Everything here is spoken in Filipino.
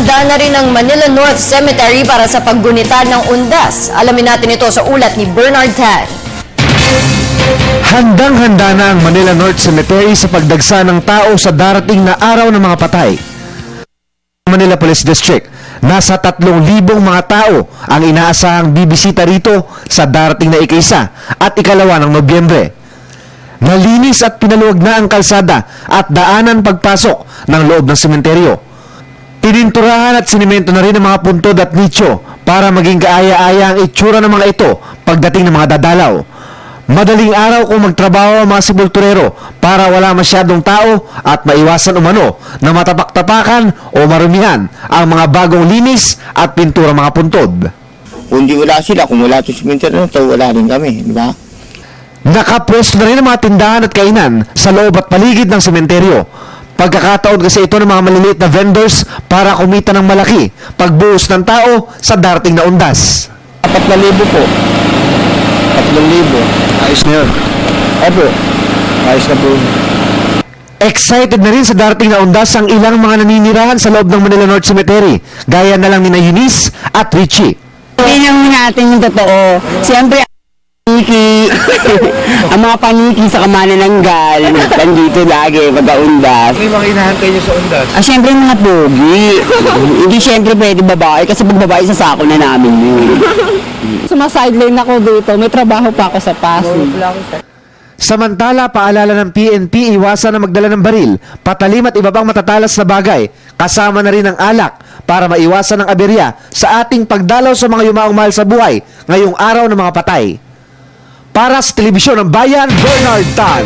Handa na rin ang Manila North Cemetery para sa paggunita ng undas. Alamin natin ito sa ulat ni Bernard Tan. Handang-handa na ang Manila North Cemetery sa pagdagsa ng tao sa darating na araw ng mga patay. Manila Police District, nasa 3,000 mga tao ang inaasahang bibisita rito sa darating na ika-1 at ika-2 ng Nobyembre. Nalinis at pinaluwag na ang kalsada at daanan pagpasok ng loob ng sementeryo. Pininturahan at sinimento na rin ang mga puntod at nicho para maging kaaya-aya ang itsura ng mga ito pagdating ng mga dadalaw. Madaling araw kung magtrabaho ang mga sepulturero para wala masyadong tao at maiwasan umano na matapak-tapakan o marumihan ang mga bagong linis at pintura mga puntod. Kung di wala sila, kung wala ito cemetery na ito, wala rin kami, di ba? Nakapwesto na rin ang mga tindahan at kainan sa loob at paligid ng sementeryo. Pagkakataon kasi ito ng mga maliliit na vendors para kumita ng malaki pagbuhos ng tao sa darating na undas. 4,000 po. 3,000. Ayos na yun. Opo. Ayos na po. Excited na rin sa darating na undas ang ilang mga naninirahan sa loob ng Manila North Cemetery, gaya na lang ni Eunice at Richie. Tingnan natin yung totoo. Siyempre, paniki, ang mga paniki sa kamanananggal, nandito lagi, pag-aundas. May mga inahantay niyo sa undas? Siyempre yung mga pogi. Hindi siyempre pwede babae, kasi pag babae sa sako na namin yun. Sumasideline ako dito, may trabaho pa ako sa Pasig. Samantala, paalala ng PNP, iwasan na magdala ng baril, patalim at iba pang matatalas na bagay, kasama na rin ang alak para maiwasan ang aberya sa ating pagdalaw sa mga yumaong mahal sa buhay ngayong araw ng mga patay. Para sa Telebisyon ng Bayan, Bernard Tan.